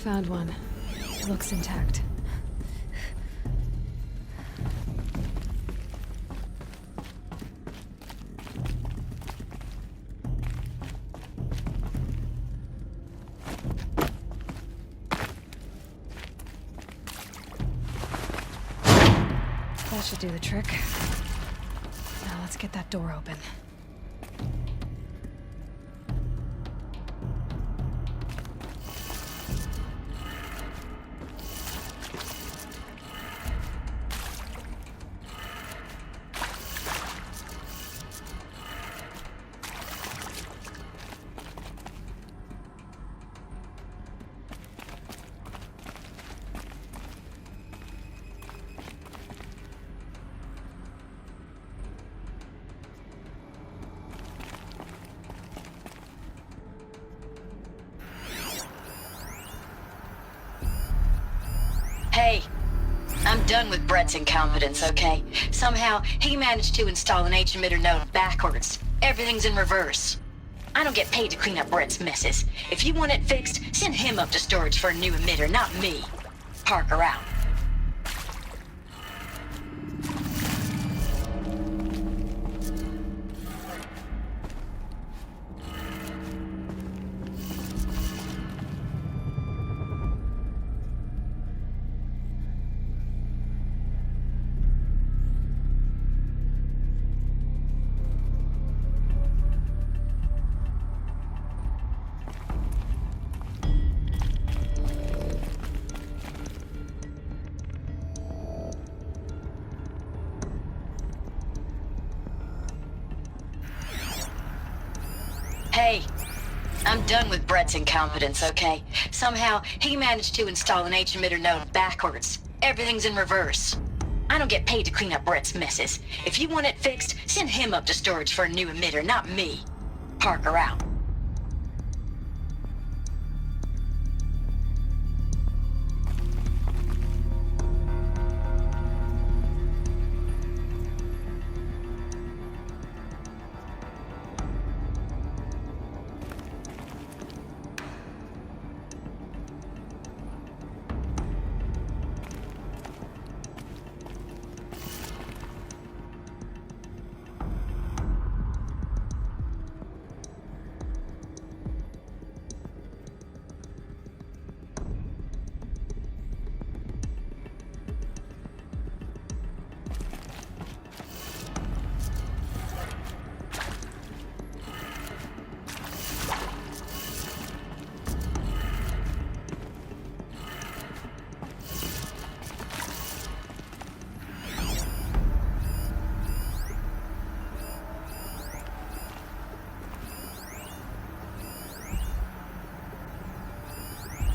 Found one. Looks intact. That should do the trick. Now let's get that door open. Hey, I'm done with Brett's incompetence, okay? Somehow, he managed to install an H-emitter node backwards. Everything's in reverse. I don't get paid to clean up Brett's messes. If you want it fixed, send him up to storage for a new emitter, not me. Parker out. Hey, I'm done with Brett's incompetence, okay? Somehow, he managed to install an H-emitter node backwards. Everything's in reverse. I don't get paid to clean up Brett's messes. If you want it fixed, send him up to storage for a new emitter, not me. Parker out.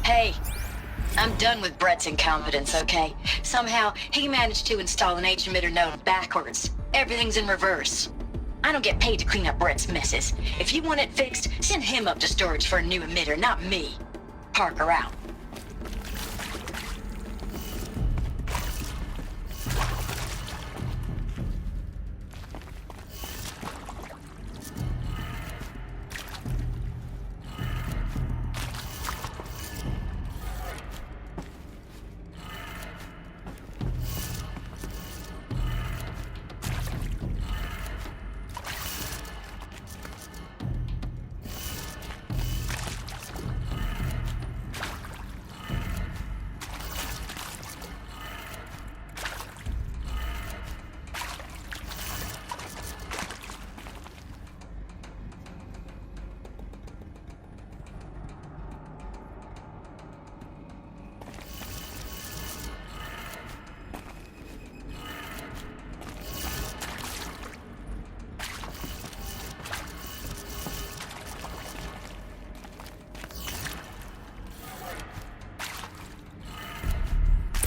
Hey, I'm done with Brett's incompetence, okay? Somehow, he managed to install an H-emitter node backwards. Everything's in reverse. I don't get paid to clean up Brett's messes. If you want it fixed, send him up to storage for a new emitter, not me. Parker out.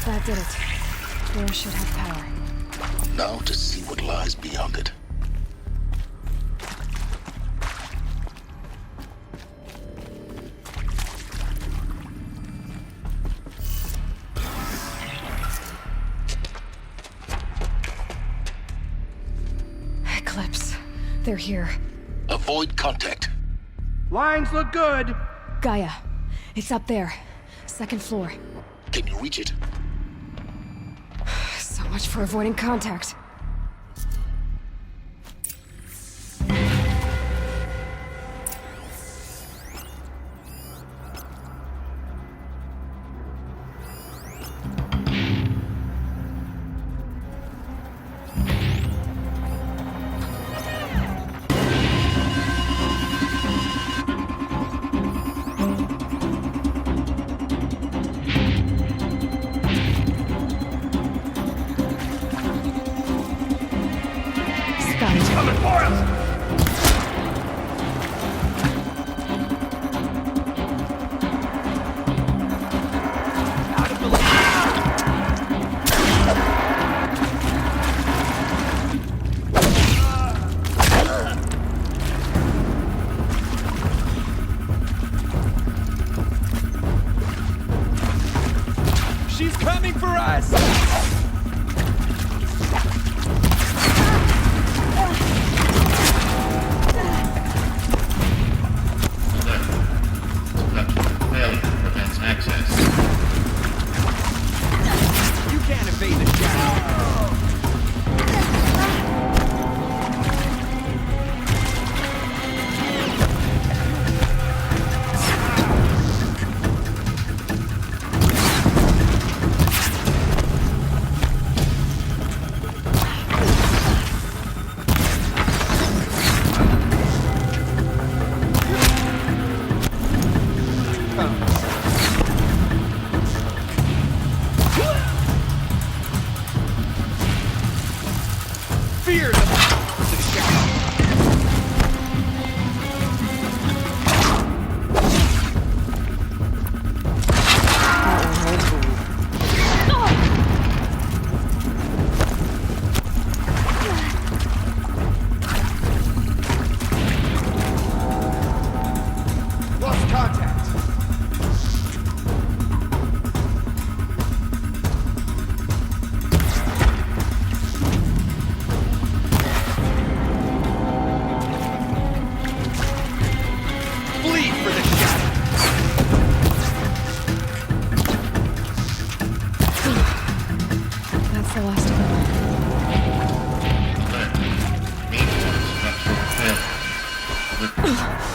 That did it. Door should have power. Now to see what lies beyond it. Eclipse. They're here. Avoid contact. Lines look good. Gaia. It's up there. second floor. Can you reach it? So much for avoiding contact. Coming for us! Out of the way! She's coming for us! Fear them! Lost contact. Bleed for the shadow. That's the last of them.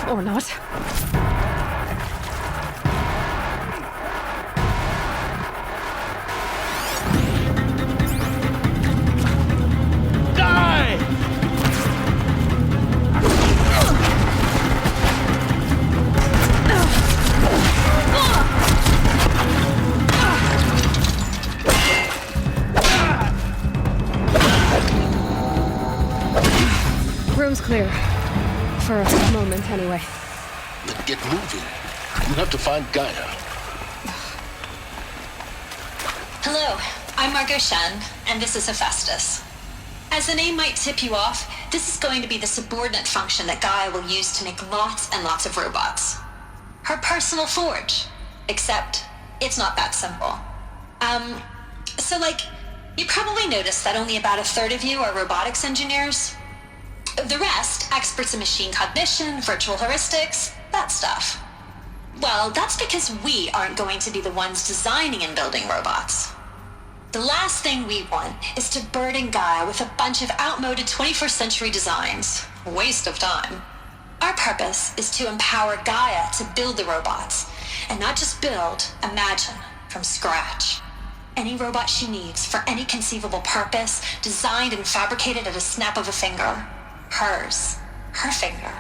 Or not. Die! Room's clear. For a moment, anyway. Then get moving. You have to find Gaia. Hello, I'm Margot Shen, and this is Hephaestus. As the name might tip you off, this is going to be the subordinate function that Gaia will use to make lots and lots of robots. Her personal forge. Except, it's not that simple. You probably noticed that only about a third of you are robotics engineers. The rest, experts in machine cognition, virtual heuristics, that stuff. Well, that's because we aren't going to be the ones designing and building robots. The last thing we want is to burden Gaia with a bunch of outmoded 21st century designs. Waste of time. Our purpose is to empower Gaia to build the robots, and not just build, imagine, from scratch. Any robot she needs for any conceivable purpose, designed and fabricated at a snap of a finger. Hers. Her finger.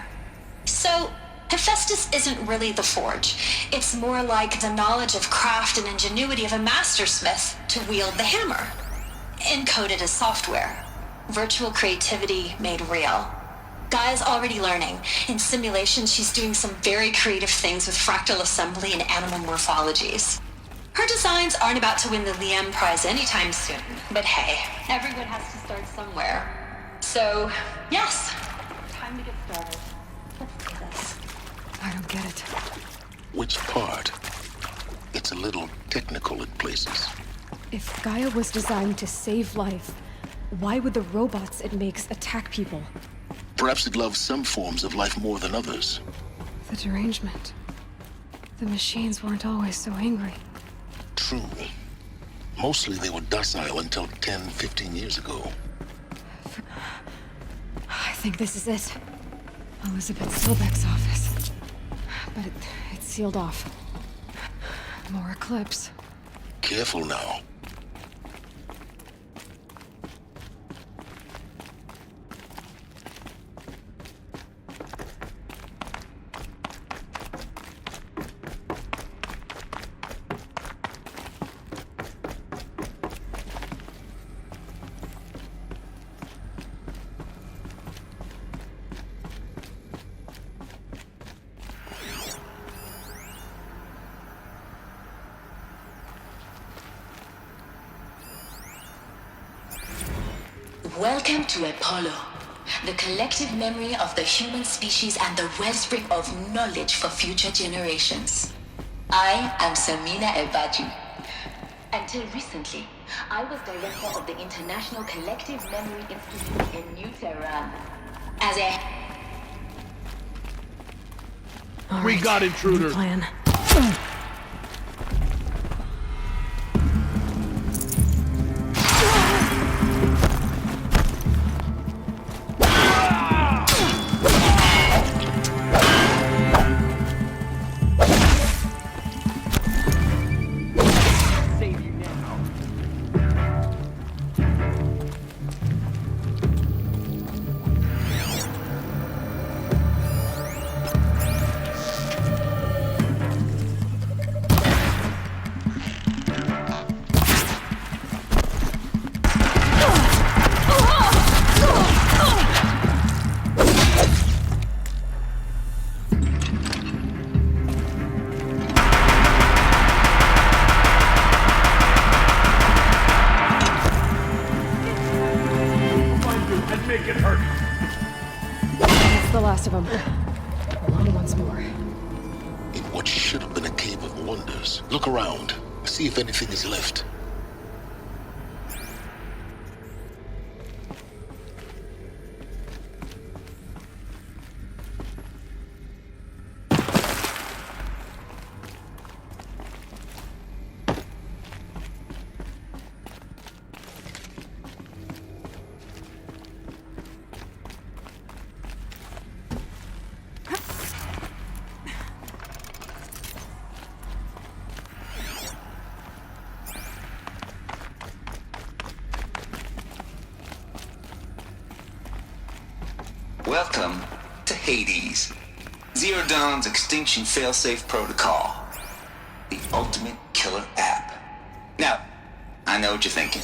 So, Hephaestus isn't really the forge. It's more like the knowledge of craft and ingenuity of a mastersmith to wield the hammer. Encoded as software. Virtual creativity made real. Gaia's already learning. In simulation, she's doing some very creative things with fractal assembly and animal morphologies. Her designs aren't about to win the Liam Prize anytime soon, but hey, everyone has to start somewhere. So, yes, time to get started. Let's do this. I don't get it. Which part? It's a little technical in places. If Gaia was designed to save life, why would the robots it makes attack people? Perhaps it loves some forms of life more than others. The derangement. The machines weren't always so angry. true. Mostly they were docile until 10, 15 years ago. I think this is it. Elizabeth Silbeck's office. But it's sealed off. More eclipse. Careful now. Welcome to Apollo, the collective memory of the human species and the wellspring of knowledge for future generations. I am Samina El-Baji. Until recently, I was director of the International Collective Memory Institute in New Tehran. As a... We got intruders. Plan. That's the last of them. Alone once more. In what should have been a cave of wonders. Look around. See if anything is left. Welcome to Hades, Zero Dawn's extinction failsafe protocol, the ultimate killer app. Now, I know what you're thinking.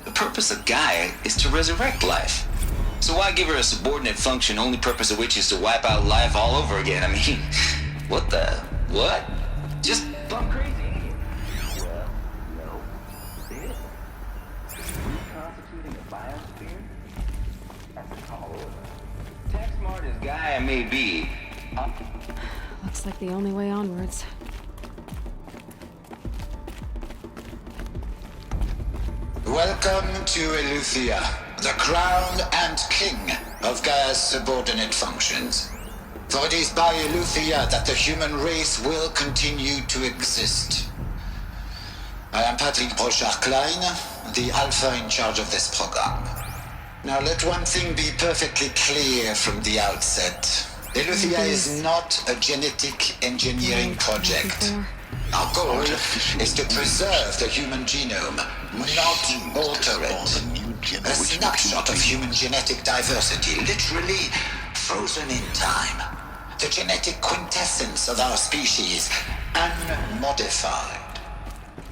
The purpose of Gaia is to resurrect life. So why give her a subordinate function, only purpose of which is to wipe out life all over again? I mean, what the... what? Just bum crazy. Well, no. It is. Reconstituting a biosphere? That's a tall order. Tech smart as Gaia may be. Looks like the only way onwards. Welcome to Eleuthia, the crown and king of Gaia's subordinate functions. For it is by Eleuthia that the human race will continue to exist. I am Patrick Brochard-Klein, the Alpha in charge of this program. Now let one thing be perfectly clear from the outset. Eleuthia is not a genetic engineering project. Our goal is to preserve the human genome, not alter it. A snapshot of human genetic diversity, literally frozen in time. The genetic quintessence of our species, unmodified.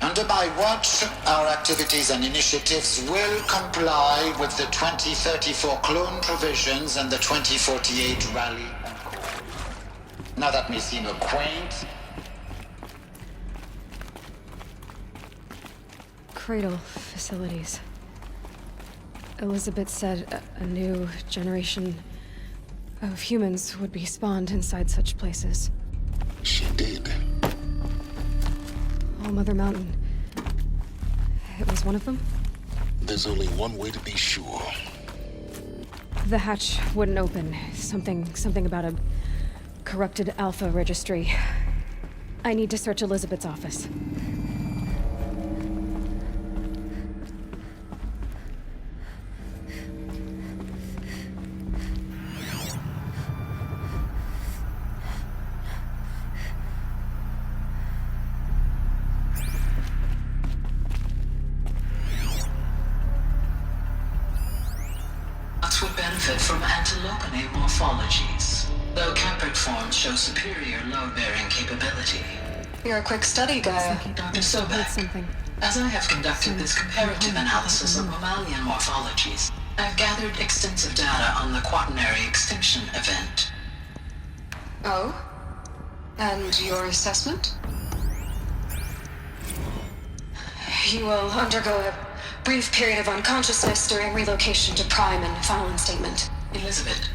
Under my watch, our activities and initiatives will comply with the 2034 clone provisions and the 2048 rally and call. Now that may seem a quaint, Cradle facilities. Elizabeth said a new generation of humans would be spawned inside such places. She did. All Mother Mountain. It was one of them? There's only one way to be sure. The hatch wouldn't open. Something about a corrupted Alpha registry. I need to search Elizabeth's office. benefit from antilopinate morphologies, though caprid forms show superior load-bearing capability. You're a quick study, Gaia. Dr. Heard Sobek, something. as I have conducted this comparative analysis of mammalian morphologies, I've gathered extensive data on the quaternary extinction event. Oh? And your assessment? You will undergo a brief period of unconsciousness during relocation to Prime and final instatement. Elizabeth,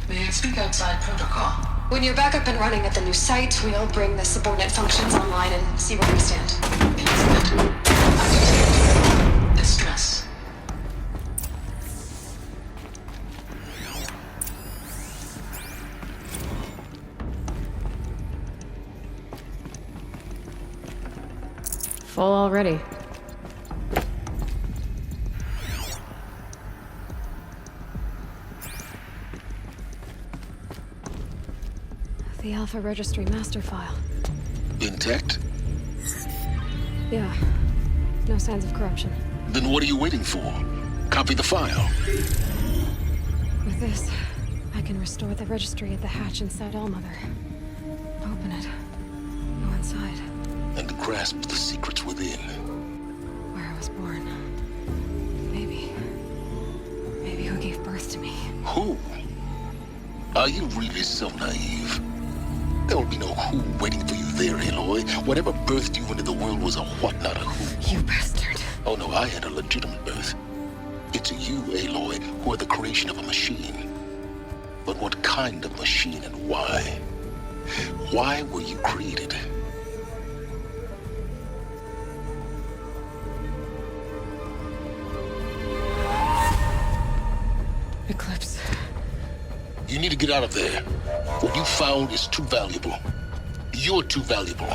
may I speak outside protocol? When you're back up and running at the new site, we'll bring the subordinate functions online and see where we stand. Elizabeth, I'm distress. Full already. The Alpha Registry master file. Intact? Yeah. No signs of corruption. Then what are you waiting for? Copy the file. With this, I can restore the registry at the hatch inside Allmother. Open it. Go inside. And grasp the secrets within. Where I was born. Maybe who gave birth to me. Who? Are you really so naive? There will be no who waiting for you there, Aloy. Whatever birthed you into the world was a what, not a who. You bastard. Oh no, I had a legitimate birth. It's you, Aloy, who are the creation of a machine. But what kind of machine and why? Why were you created? Eclipse. You need to get out of there. What you found is too valuable. You're too valuable.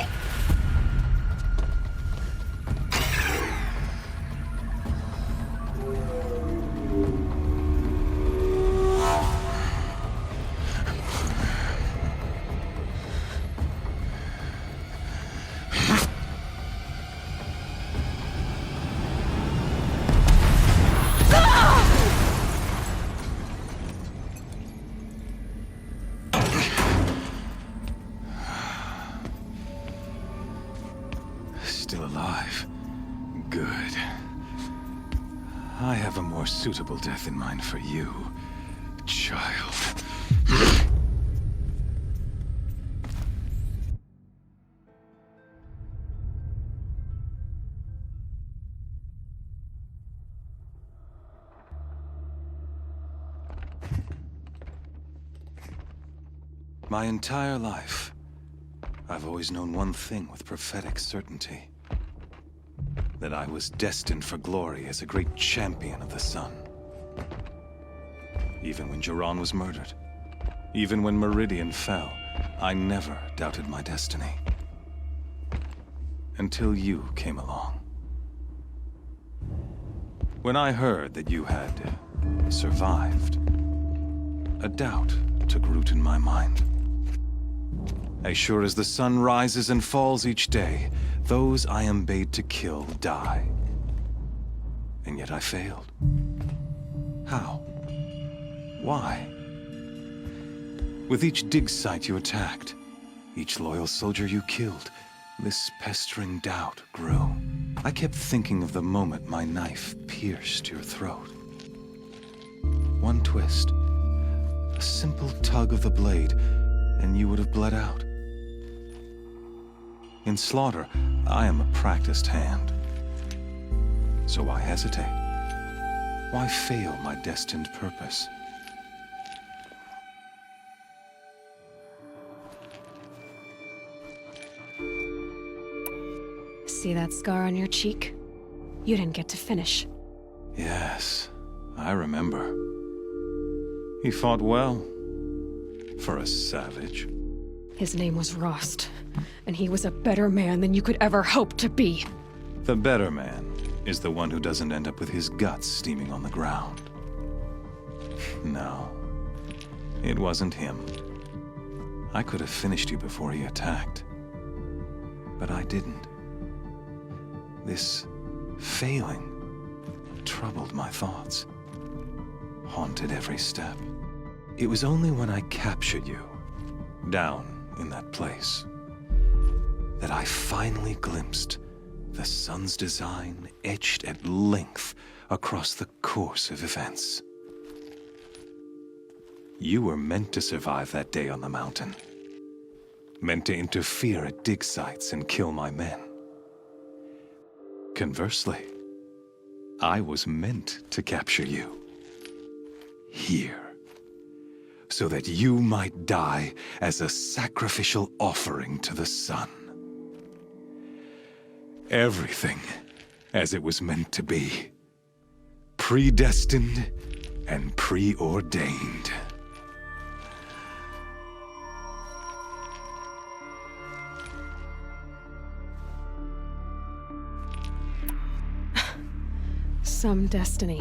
Still alive. Good. I have a more suitable death in mind for you, child. My entire life, I've always known one thing with prophetic certainty. That I was destined for glory as a great champion of the sun. Even when Jiran was murdered, even when Meridian fell, I never doubted my destiny. Until you came along. When I heard that you had survived, a doubt took root in my mind. As sure as the sun rises and falls each day, those I am bade to kill die. And yet I failed. How? Why? With each dig site you attacked, each loyal soldier you killed, this pestering doubt grew. I kept thinking of the moment my knife pierced your throat. One twist, a simple tug of the blade, and you would have bled out. In slaughter, I am a practiced hand. So why hesitate? Why fail my destined purpose? See that scar on your cheek? You didn't get to finish. Yes, I remember. He fought well. For a savage. His name was Rost, and he was a better man than you could ever hope to be. The better man is the one who doesn't end up with his guts steaming on the ground. No, it wasn't him. I could have finished you before he attacked. But I didn't. This failing troubled my thoughts. haunted every step. It was only when I captured you, down in that place, that I finally glimpsed the sun's design etched at length across the course of events. You were meant to survive that day on the mountain. Meant to interfere at dig sites and kill my men. Conversely, I was meant to capture you. Here. So that you might die as a sacrificial offering to the sun. Everything as it was meant to be. Predestined and preordained. Some destiny.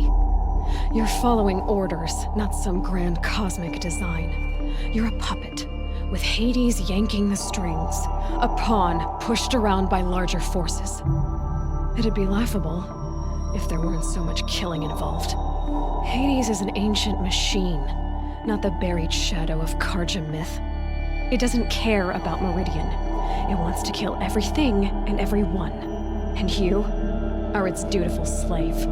You're following orders, not some grand cosmic design. You're a puppet, with Hades yanking the strings, a pawn pushed around by larger forces. It'd be laughable if there weren't so much killing involved. Hades is an ancient machine, not the buried shadow of Karja myth. It doesn't care about Meridian. It wants to kill everything and everyone. And you are its dutiful slave.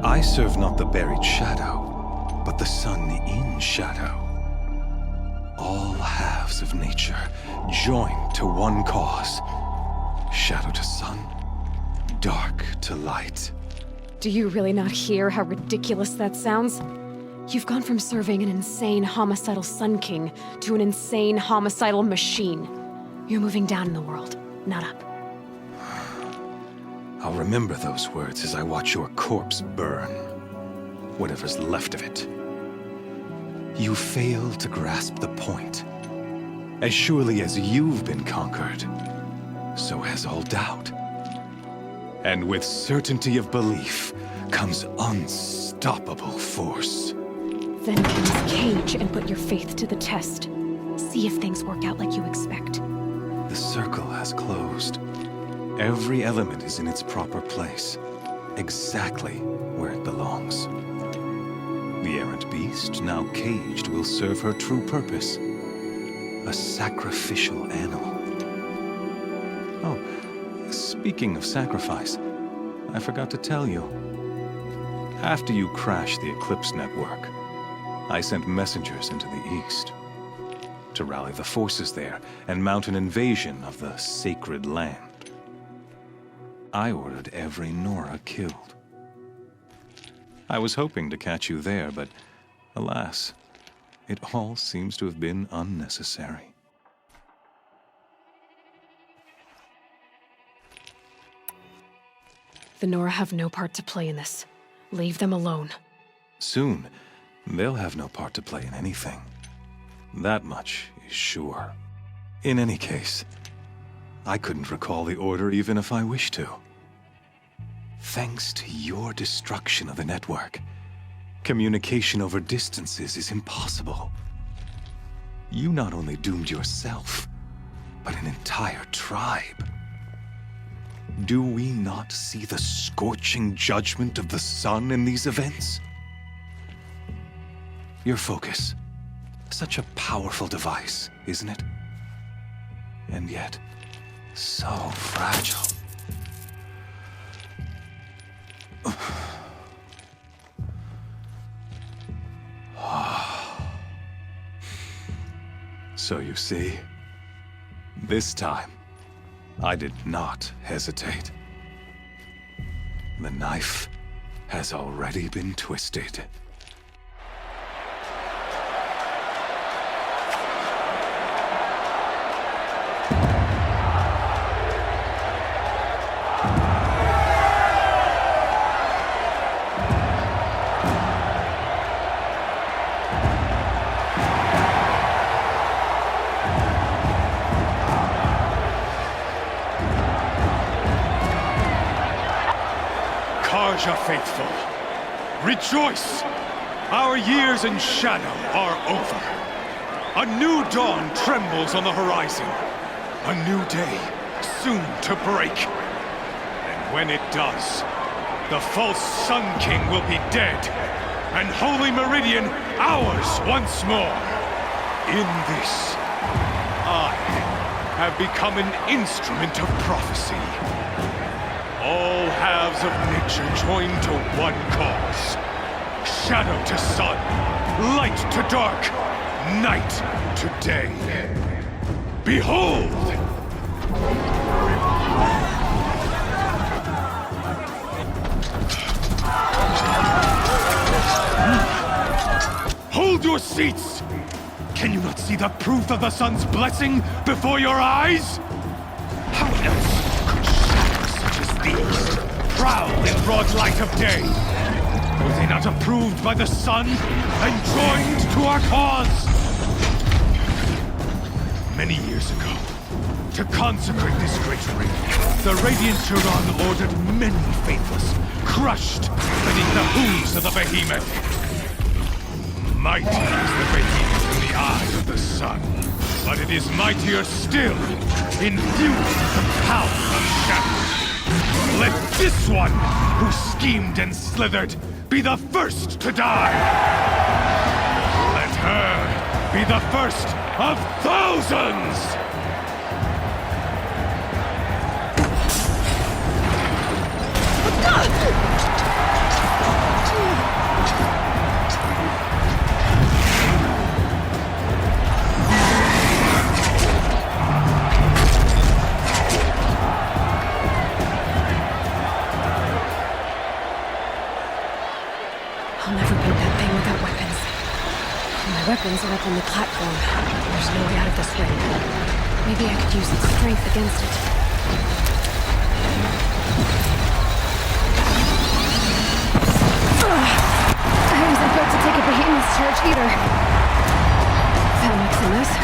I serve not the buried shadow, but the sun in shadow. All halves of nature joined to one cause. Shadow to sun, dark to light. Do you really not hear how ridiculous that sounds? You've gone from serving an insane homicidal Sun King to an insane homicidal machine. You're moving down in the world, not up. I'll remember those words as I watch your corpse burn. Whatever's left of it. You fail to grasp the point. As surely as you've been conquered, so has all doubt. And with certainty of belief comes unstoppable force. Then get this cage and put your faith to the test. See if things work out like you expect. The circle has closed. Every element is in its proper place, exactly where it belongs. The errant beast, now caged, will serve her true purpose. A sacrificial animal. Oh, speaking of sacrifice, I forgot to tell you. After you crashed the Eclipse network, I sent messengers into the east to rally the forces there and mount an invasion of the sacred land. I ordered every Nora killed. I was hoping to catch you there, but alas, it all seems to have been unnecessary. The Nora have no part to play in this. Leave them alone. Soon, they'll have no part to play in anything. That much is sure. In any case, I couldn't recall the order even if I wished to. Thanks to your destruction of the network, communication over distances is impossible. You not only doomed yourself, but an entire tribe. Do we not see the scorching judgment of the sun in these events? Your focus, such a powerful device, isn't it? And yet, so fragile. So you see, this time, I did not hesitate. The knife has already been twisted. Karja faithful, rejoice! Our years in shadow are over. A new dawn trembles on the horizon. A new day soon to break. And when it does, the false Sun King will be dead, and Holy Meridian ours once more. In this, I have become an instrument of prophecy. All halves of nature joined to one cause. Shadow to sun, light to dark, night to day. Behold! Hold your seats! Can you not see the proof of the sun's blessing before your eyes? How else could shadows such as these prowl in broad light of day? Were they not approved by the sun and joined to our cause? Many years ago, to consecrate this great ring, the Radiant Turon ordered many faithless, crushed beneath the hooves of the behemoth. Mighty is the behemoth in the eyes of the sun, but it is mightier still, infused with the power of shadow. Let this one, who schemed and slithered, be the first to die! Let her be the first of thousands! I'll never beat that thing without weapons. My weapons are up on the platform. There's no way out of this ring. Maybe I could use its strength against it. I wasn't built to take a behemoth's charge either. That makes sense.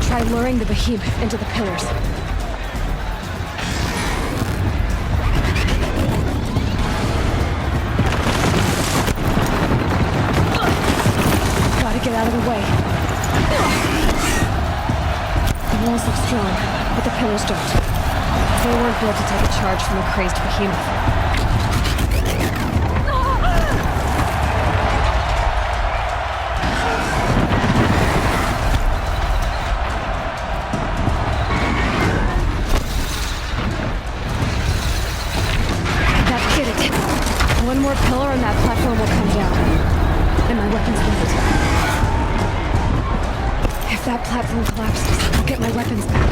Try luring the behemoth into the pillars. Gotta get out of the way. The walls look strong, but the pillars don't. They weren't built to take a charge from a crazed behemoth. One more pillar and that platform will come down. And my weapons with it. If that platform collapses, I'll get my weapons back.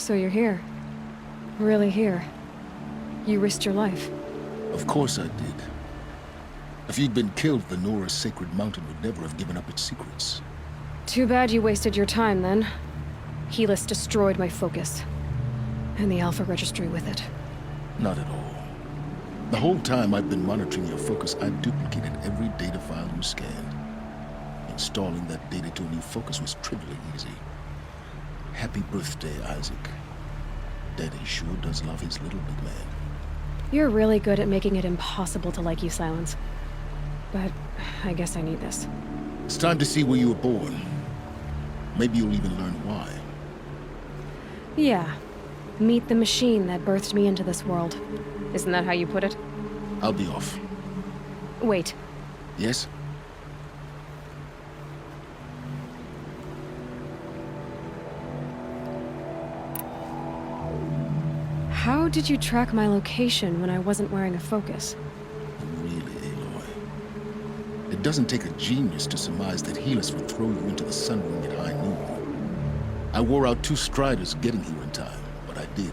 So you're here. Really here. You risked your life. Of course I did. If you'd been killed, the Nora's sacred mountain would never have given up its secrets. Too bad you wasted your time, then. Helis destroyed my focus. And the Alpha Registry with it. Not at all. The whole time I've been monitoring your focus, I've duplicated every data file you scanned. Installing that data to a new focus was trivially easy. Happy birthday, Isaac. Daddy sure does love his little big man. You're really good at making it impossible to like you, Silence. But I guess I need this. It's time to see where you were born. Maybe you'll even learn why. Yeah. Meet the machine that birthed me into this world. Isn't that how you put it? I'll be off. Wait. Yes? How did you track my location when I wasn't wearing a focus? Really, Aloy. It doesn't take a genius to surmise that Helis would throw you into the Sun Ring at high noon. I wore out 2 striders getting here in time, but I did.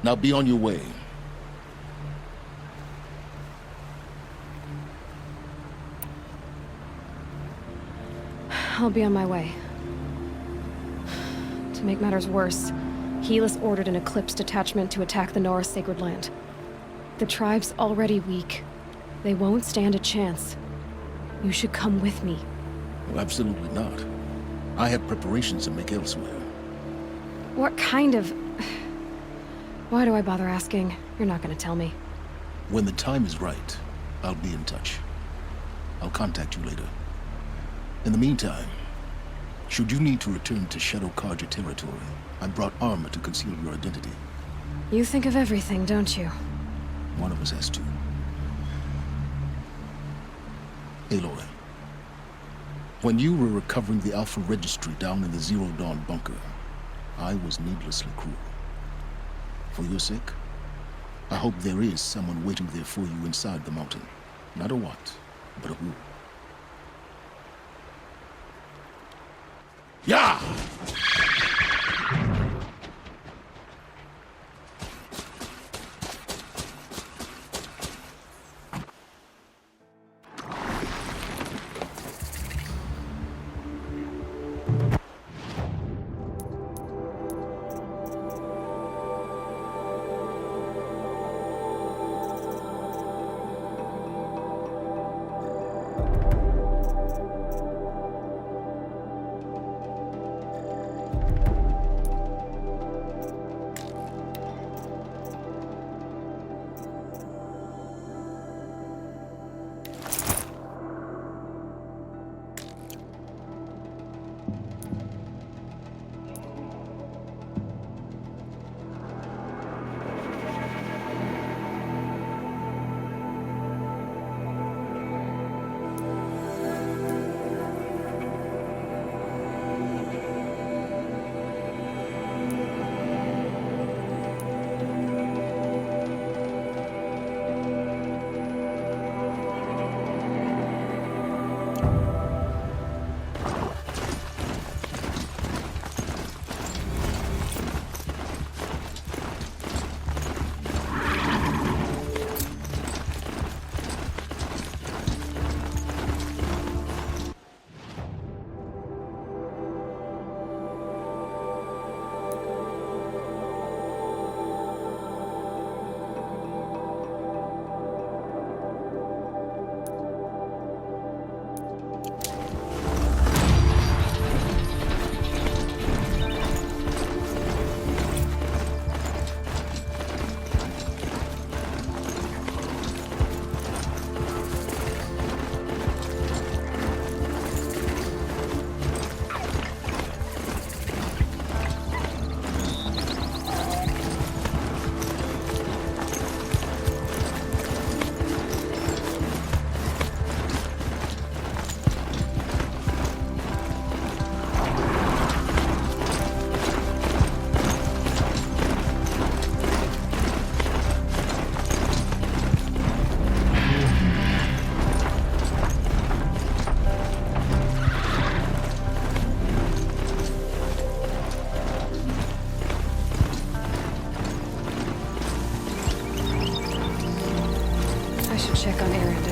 Now be on your way. I'll be on my way. To make matters worse, Helis ordered an Eclipse detachment to attack the Nora's sacred land. The tribe's already weak. They won't stand a chance. You should come with me. Well, absolutely not. I have preparations to make elsewhere. What kind of... Why do I bother asking? You're not gonna tell me. When the time is right, I'll be in touch. I'll contact you later. In the meantime, should you need to return to Shadow Karja territory, I brought armor to conceal your identity. You think of everything, don't you? One of us has to. Aloy, when you were recovering the Alpha Registry down in the Zero Dawn bunker, I was needlessly cruel. For your sake, I hope there is someone waiting there for you inside the mountain. Not a what, but a who. Yeah!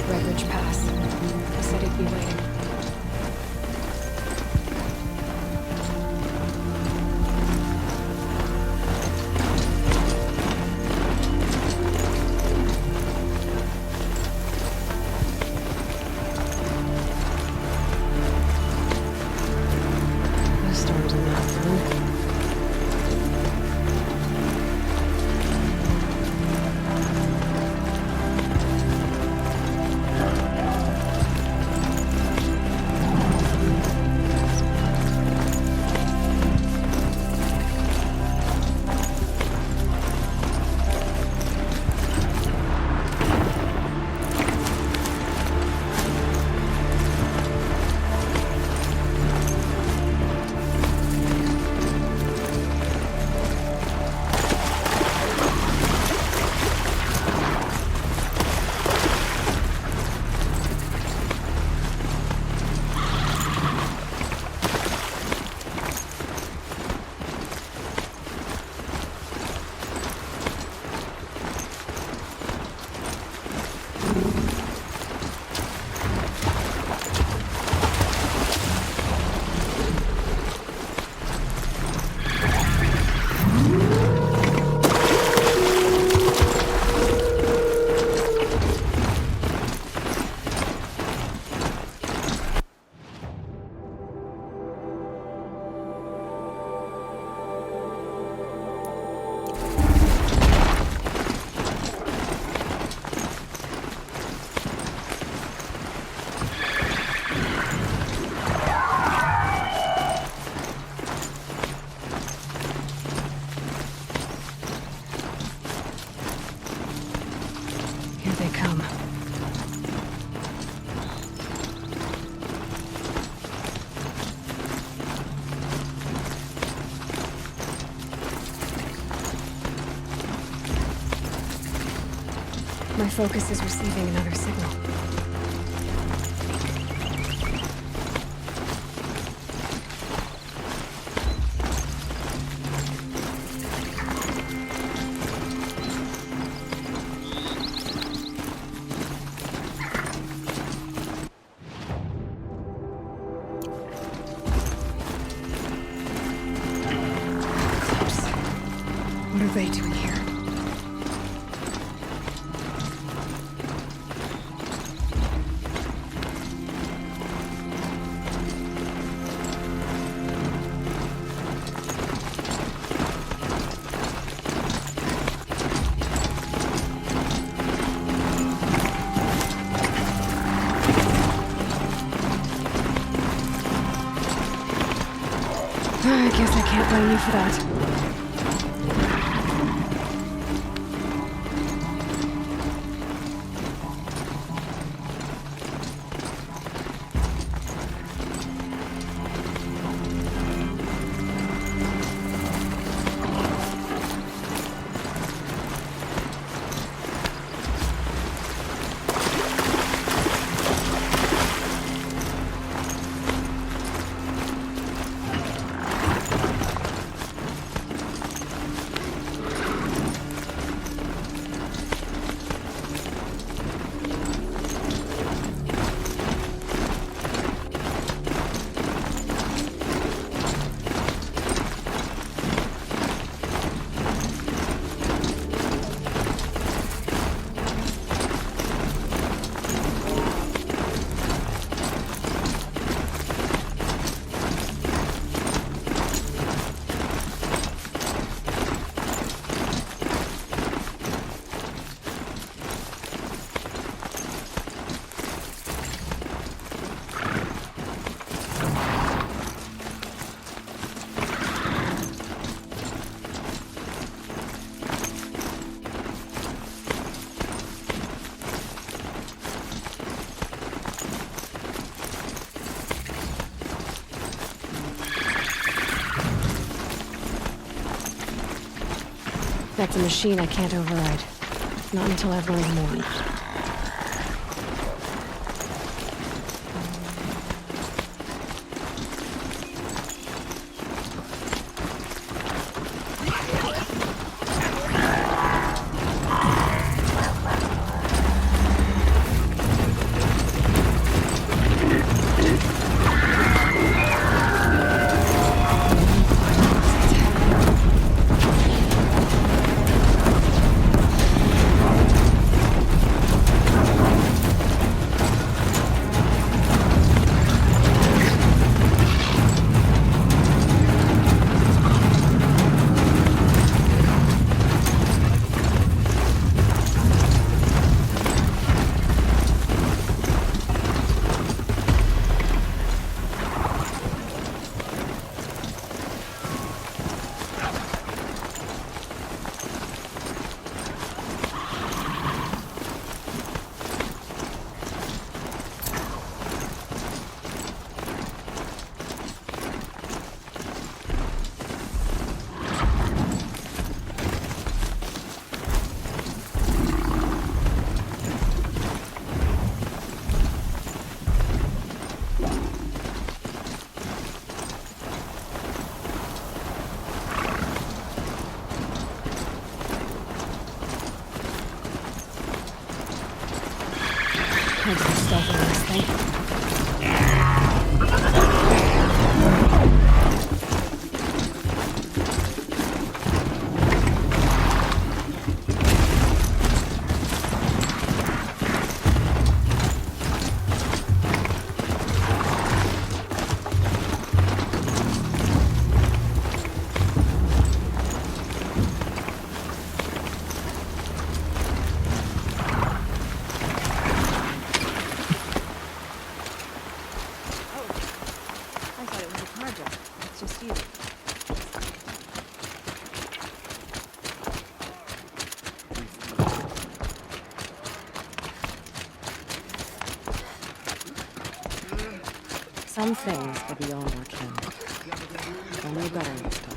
Redridge Pass. He said he'd be waiting. The storms are not through. Here they come. My focus is receiving another signal. Close. What are they doing here? I guess I can't blame you for that. That's a machine I can't override. Not until I've learned more. Trying to be stealthy on this thing. Some things are beyond our ken. Only better next time.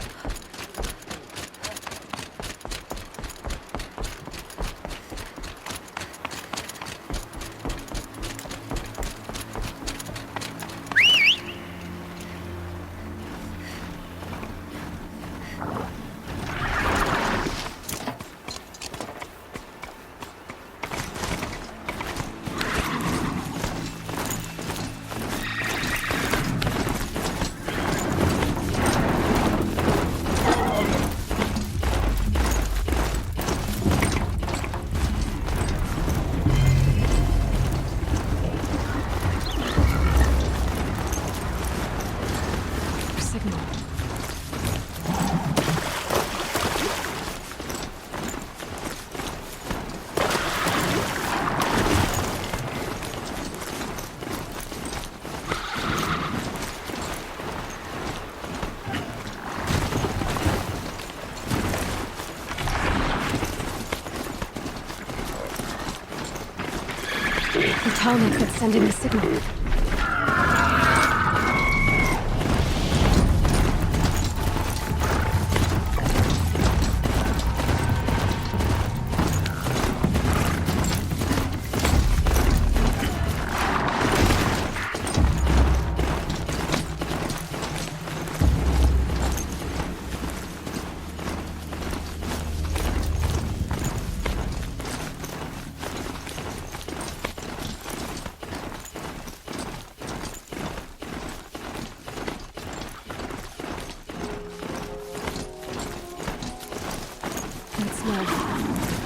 The Talmud that's sending the signal.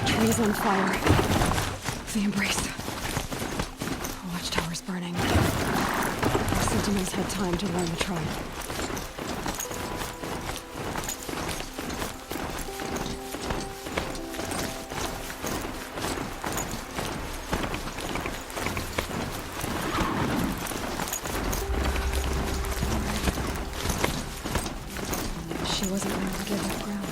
Trees on fire. The embrace. Watchtower's burning. The Sentinels had time to learn the tribe. She wasn't willing to give up ground.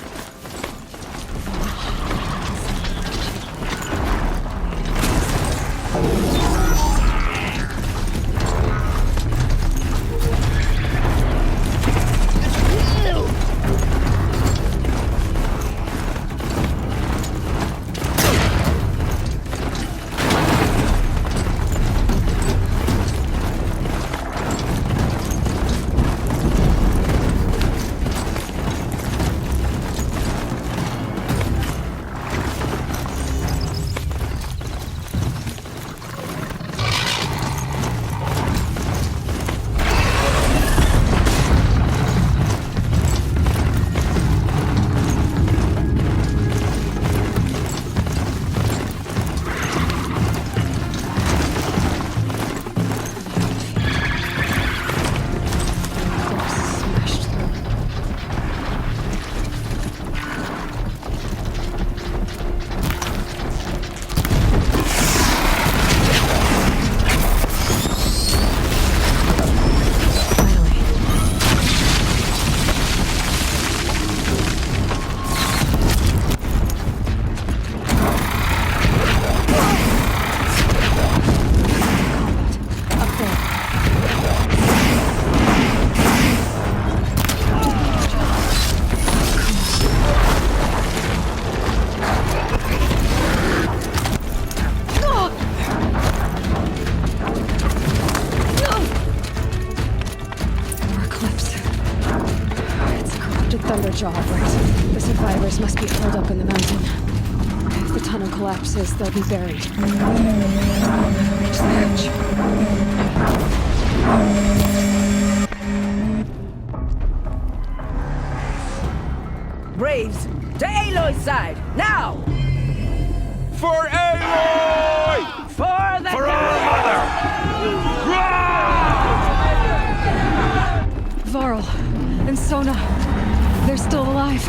Thunderjaw outbreaks. The survivors must be holed up in the mountain. the tunnel collapses, they'll be buried. Reach the edge. Braves, to Aloy's side, now! For Aloy! For the For our mother! Varl and Sona, they're still alive.